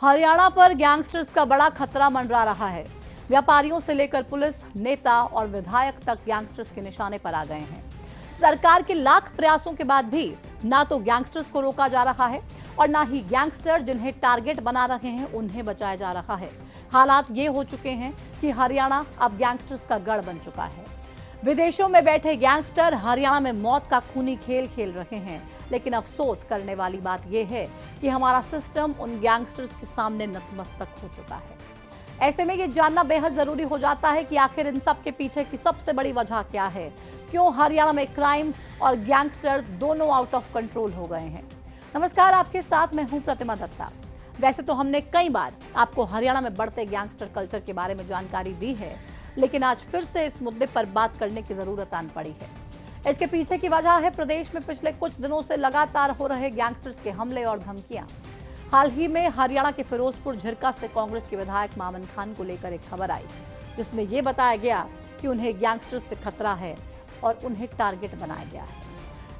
हरियाणा पर गैंगस्टर्स का बड़ा खतरा मंडरा रहा है। व्यापारियों से लेकर पुलिस, नेता और विधायक तक गैंगस्टर्स के निशाने पर आ गए हैं। सरकार के लाख प्रयासों के बाद भी ना तो गैंगस्टर्स को रोका जा रहा है और ना ही गैंगस्टर जिन्हें टारगेट बना रहे हैं उन्हें बचाया जा रहा है। हालात ये हो चुके हैं कि हरियाणा अब गैंगस्टर्स का गढ़ बन चुका है। विदेशों में बैठे गैंगस्टर हरियाणा में मौत का खूनी खेल खेल रहे हैं, लेकिन अफसोस करने वाली बात यह है कि हमारा सिस्टम उन गैंगस्टर्स के सामने नतमस्तक हो चुका है। ऐसे में ये जानना बेहद जरूरी हो जाता है कि आखिर इन सब के पीछे की सबसे बड़ी वजह क्या है। क्यों हरियाणा में क्राइम और गैंगस्टर दोनों आउट ऑफ कंट्रोल हो गए हैं। नमस्कार, आपके साथ मैं हूं प्रतिमा दत्ता। वैसे तो हमने कई बार आपको हरियाणा में बढ़ते गैंगस्टर कल्चर के बारे में जानकारी दी है, लेकिन आज फिर से इस मुद्दे पर बात करने की जरूरत आन पड़ी है। इसके पीछे की वजह है प्रदेश में पिछले कुछ दिनों से लगातार हो रहे गैंगस्टर्स के हमले और धमकियां। हाल ही में हरियाणा के फिरोजपुर झिरका से कांग्रेस के विधायक मामन खान को लेकर एक खबर आई, जिसमें यह बताया गया कि उन्हें गैंगस्टर्स से खतरा है और उन्हें टारगेट बनाया गया है,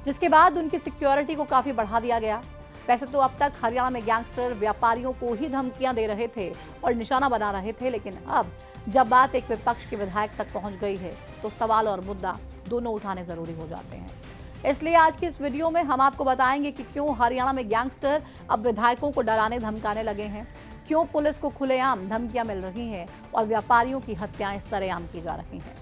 जिसके बाद उनकी सिक्योरिटी को काफी बढ़ा दिया गया। वैसे तो अब तक हरियाणा में गैंगस्टर व्यापारियों को ही धमकियां दे रहे थे और निशाना बना रहे थे, लेकिन अब जब बात एक विपक्ष के विधायक तक पहुंच गई है तो सवाल और मुद्दा दोनों उठाने जरूरी हो जाते हैं। इसलिए आज की इस वीडियो में हम आपको बताएंगे कि क्यों हरियाणा में गैंगस्टर अब विधायकों को डराने धमकाने लगे हैं, क्यों पुलिस को खुलेआम धमकियां मिल रही हैं और व्यापारियों की हत्याएं सरेआम की जा रही हैं।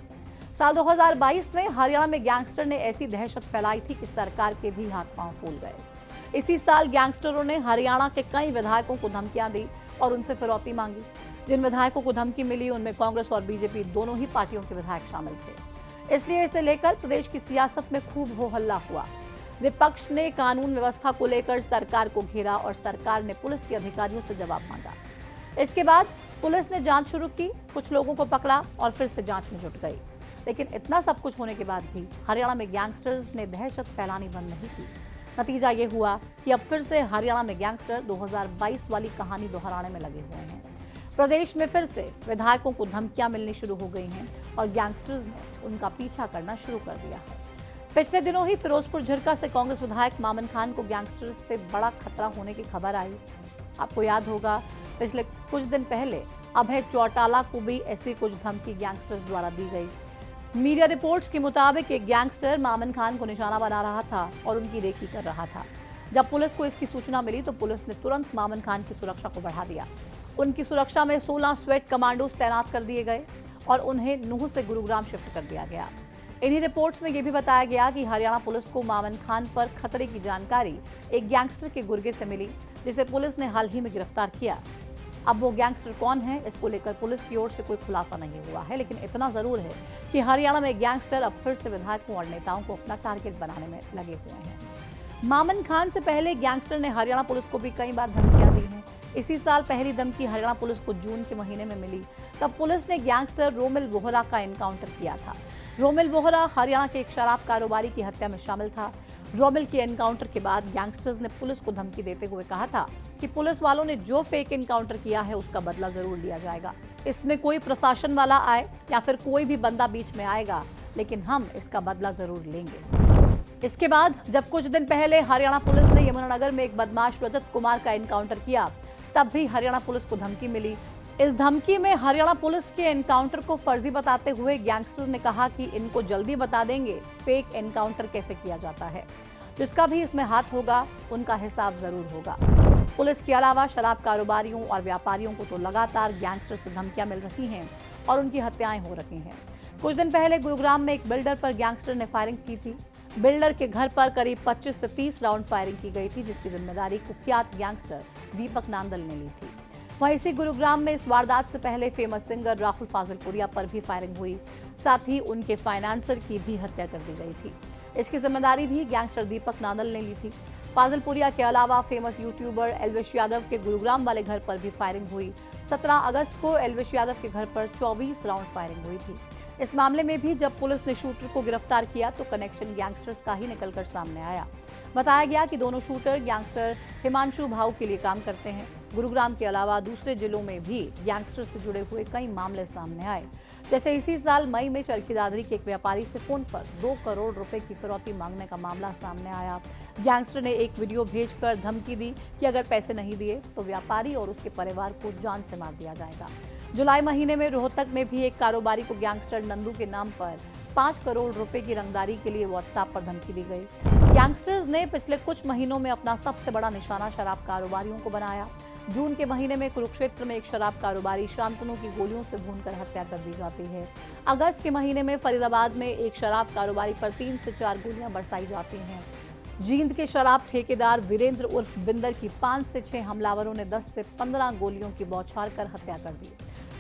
साल 2022 में हरियाणा में गैंगस्टर ने ऐसी दहशत फैलाई थी कि सरकार के भी हाथ पांव फूल गए। इसी साल गैंगस्टरों ने हरियाणा के कई विधायकों को धमकियां दी और उनसे फिरौती मांगी। जिन विधायकों को धमकी मिली उनमें कांग्रेस और बीजेपी दोनों ही पार्टियों के विधायक शामिल थे। इसलिए इसे लेकर प्रदेश की सियासत में खूब हो हल्ला हुआ। विपक्ष ने कानून व्यवस्था को लेकर सरकार को घेरा और सरकार ने पुलिस के अधिकारियों से जवाब मांगा। इसके बाद पुलिस ने जांच शुरू की, कुछ लोगों को पकड़ा और फिर से जांच में जुट गई। लेकिन इतना सब कुछ होने के बाद भी हरियाणा में गैंगस्टर्स ने दहशत फैलानी बंद नहीं की। नतीजा ये हुआ कि अब फिर से हरियाणा में गैंगस्टर 2022 वाली कहानी दोहराने में लगे हुए हैं। प्रदेश में फिर से विधायकों को धमकियां मिलनी शुरू हो गई हैं और गैंगस्टर्स ने उनका पीछा करना शुरू कर दिया है। पिछले दिनों ही फिरोजपुर झिरका से कांग्रेस विधायक मामन खान को गैंगस्टर्स से बड़ा खतरा होने की खबर आई। आपको याद होगा, पिछले कुछ दिन पहले अभय चौटाला को भी ऐसी कुछ धमकी गैंगस्टर्स द्वारा दी गई। मीडिया रिपोर्ट्स के मुताबिक एक गैंगस्टर मामन खान को निशाना बना रहा था और उनकी रेकी कर रहा था। जब पुलिस को इसकी सूचना मिली तो पुलिस ने तुरंत मामन खान की सुरक्षा को बढ़ा दिया। उनकी सुरक्षा में 16 स्वेट कमांडोज तैनात कर दिए गए और उन्हें नूह से गुरुग्राम शिफ्ट कर दिया गया। इन्हीं रिपोर्ट्स में यह भी बताया गया कि हरियाणा पुलिस को मामन खान पर खतरे की जानकारी एक गैंगस्टर के गुर्गे से मिली, जिसे पुलिस ने हाल ही में गिरफ्तार किया। अब वो गैंगस्टर कौन है, इसको लेकर पुलिस की ओर से कोई खुलासा नहीं हुआ है, लेकिन इतना जरूर है कि हरियाणा में गैंगस्टर अब फिर से विधायकों और नेताओं को अपना टारगेट बनाने में लगे हुए हैं। मामन खान से पहले गैंगस्टर ने हरियाणा पुलिस को भी कई बार धमकियां दी हैं। इसी साल पहली धमकी हरियाणा पुलिस को जून के महीने में मिली। तब पुलिस ने गैंगस्टर रोमिल बोहरा का एनकाउंटर किया था। रोमिल बोहरा हरियाणा के एक शराब कारोबारी की हत्या में शामिल था। रोमिल के एनकाउंटर के बाद गैंगस्टर्स ने पुलिस को धमकी देते हुए कहा था कि पुलिस वालों ने जो फेक एनकाउंटर किया है उसका बदला जरूर लिया जाएगा। इसमें कोई प्रशासन वाला आए या फिर कोई भी बंदा बीच में आएगा, लेकिन हम इसका बदला जरूर लेंगे। इसके बाद जब कुछ दिन पहले हरियाणा पुलिस ने यमुनानगर में एक बदमाश रजत कुमार का एनकाउंटर किया, तब भी हरियाणा पुलिस को धमकी मिली। इस धमकी में हरियाणा पुलिस के एनकाउंटर को फर्जी बताते हुए गैंगस्टर्स ने कहा कि इनको जल्दी बता देंगे फेक एनकाउंटर कैसे किया जाता है। जिसका भी इसमें हाथ होगा उनका हिसाब जरूर होगा। पुलिस के अलावा शराब कारोबारियों और व्यापारियों को तो लगातार गैंगस्टर से धमकियां मिल रही हैं और उनकी हत्याएं हो रही हैं। कुछ दिन पहले गुरुग्राम में एक बिल्डर पर गैंगस्टर ने फायरिंग की थी। बिल्डर के घर पर करीब 25 से 30 राउंड फायरिंग की गई थी, जिसकी जिम्मेदारी कुख्यात गैंगस्टर दीपक नांदल ने ली थी। वहीं इसी गुरुग्राम में इस वारदात से पहले फेमस सिंगर राहुल फाजिलपुरिया पर भी फायरिंग हुई। साथ ही उनके फाइनेंसर की भी हत्या कर दी गई थी। इसकी जिम्मेदारी भी गैंगस्टर दीपक नांदल ने ली थी। फाजिलपुरिया के अलावा फेमस यूट्यूबर एल्विश यादव के गुरुग्राम वाले घर पर भी फायरिंग हुई। 17 अगस्त को एल्विश यादव के घर पर 24 राउंड फायरिंग हुई थी। इस मामले में भी जब पुलिस ने शूटर को गिरफ्तार किया तो कनेक्शन गैंगस्टर्स का ही निकलकर सामने आया। बताया गया कि दोनों शूटर गैंगस्टर हिमांशु भाऊ के लिए काम करते हैं। गुरुग्राम के अलावा दूसरे जिलों में भी गैंगस्टर से जुड़े हुए कई मामले सामने आए, जैसे इसी साल मई में चरखी दादरी के एक व्यापारी से फोन पर 2 करोड़ रुपए की फिरौती मांगने का मामला सामने आया। गैंगस्टर ने एक वीडियो भेजकर धमकी दी कि अगर पैसे नहीं दिए तो व्यापारी और उसके परिवार को जान से मार दिया जाएगा। जुलाई महीने में रोहतक में भी एक कारोबारी को गैंगस्टर नंदू के नाम पर 5 करोड़ रुपए की रंगदारी के लिए व्हाट्सएप पर धमकी दी गई। गैंगस्टर्स ने पिछले कुछ महीनों में अपना सबसे बड़ा निशाना शराब कारोबारियों को बनाया। जून के महीने में कुरुक्षेत्र में एक शराब कारोबारी शांतनु की गोलियों से भूनकर हत्या कर दी जाती है। अगस्त के महीने में फरीदाबाद में एक शराब कारोबारी पर 3 से 4 गोलियां बरसाई जाती हैं। जींद के शराब ठेकेदार वीरेंद्र उर्फ बिंदर की 5 से 6 हमलावरों ने 10 से 15 गोलियों की बौछार कर हत्या कर दी।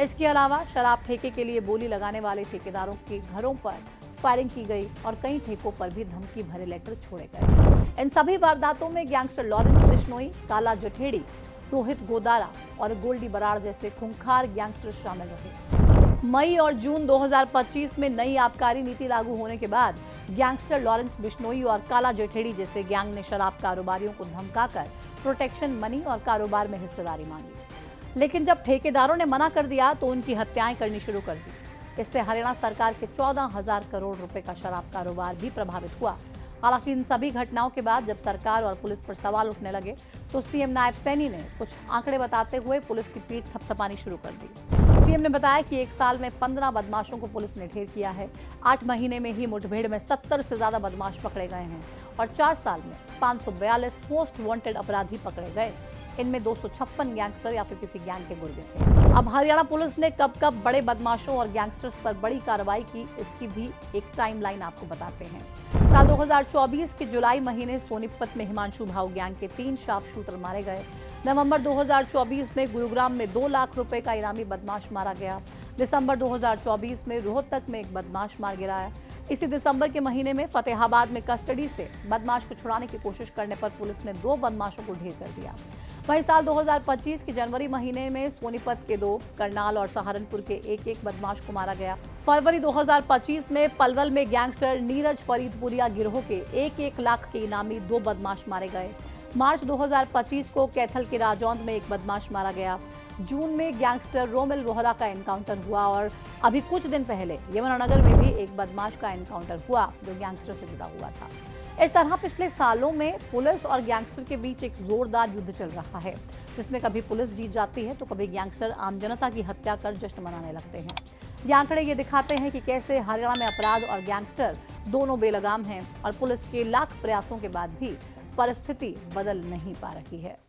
इसके अलावा शराब ठेके के लिए बोली लगाने वाले ठेकेदारों के घरों पर फायरिंग की गई और कई ठेकों पर भी धमकी भरे लेटर छोड़े गए। इन सभी वारदातों में गैंगस्टर लॉरेंस बिश्नोई, काला जठेड़ी, रोहित गोदारा और गोल्डी बराड़ जैसे खूंखार गैंगस्टर शामिल रहे। मई और जून 2025 में नई आबकारी नीति लागू होने के बाद गैंगस्टर लॉरेंस बिश्नोई और काला जठेड़ी जैसे गैंग ने शराब कारोबारियों को धमकाकर प्रोटेक्शन मनी और कारोबार में हिस्सेदारी मांगी। लेकिन जब ठेकेदारों ने मना कर दिया तो उनकी हत्याएं करनी शुरू कर दी। इससे हरियाणा सरकार के 14,000 करोड़ रुपए का शराब कारोबार भी प्रभावित हुआ। हालांकि इन सभी घटनाओं के बाद जब सरकार और पुलिस पर सवाल उठने लगे तो सीएम नायब सैनी ने कुछ आंकड़े बताते हुए पुलिस की पीठ थपथपानी शुरू कर दी। सीएम ने बताया कि एक साल में 15 बदमाशों को पुलिस ने ढेर किया है। 8 महीने में ही मुठभेड़ में 70 से ज्यादा बदमाश पकड़े गए हैं और 4 साल में 542 मोस्ट वांटेड अपराधी पकड़े गए। इनमें 256 गैंगस्टर या फिर किसी गैंग के गुर्गे थे। अब हरियाणा पुलिस ने कब कब बड़े बदमाशों और गैंगस्टर्स पर बड़ी कार्रवाई की, इसकी भी एक टाइमलाइन आपको बताते हैं। साल 2024 के जुलाई महीने सोनीपत में हिमांशु भाऊ गैंग के 3 शार्प शूटर मारे गए। नवंबर 2024 में गुरुग्राम में 2 लाख रुपए का इनामी बदमाश मारा गया। दिसंबर 2024 में रोहतक में एक बदमाश मार गिराया। इसी दिसंबर के महीने में फतेहाबाद में कस्टडी से बदमाश को छुड़ाने की कोशिश करने पर पुलिस ने 2 बदमाशों को ढेर कर दिया। वहीं साल 2025 के जनवरी महीने में सोनीपत के 2, करनाल और सहारनपुर के एक बदमाश को मारा गया। फरवरी 2025 में पलवल में गैंगस्टर नीरज फरीदपुरिया गिरोह के 1 लाख के इनामी 2 बदमाश मारे गए। मार्च 2025 को कैथल के राजौंद में एक बदमाश मारा गया। जून में गैंगस्टर रोमिल रोहरा का एनकाउंटर हुआ और अभी कुछ दिन पहले यमुनानगर में भी एक बदमाश का एनकाउंटर हुआ जो गैंगस्टर से जुड़ा हुआ था। इस तरह पिछले सालों में पुलिस और गैंगस्टर के बीच एक जोरदार युद्ध चल रहा है, जिसमें कभी पुलिस जीत जाती है तो कभी गैंगस्टर आम जनता की हत्या कर जश्न मनाने लगते हैं। ये आंकड़े ये दिखाते हैं कि कैसे हरियाणा में अपराध और गैंगस्टर दोनों बेलगाम हैं और पुलिस के लाख प्रयासों के बाद भी परिस्थिति बदल नहीं पा रही है।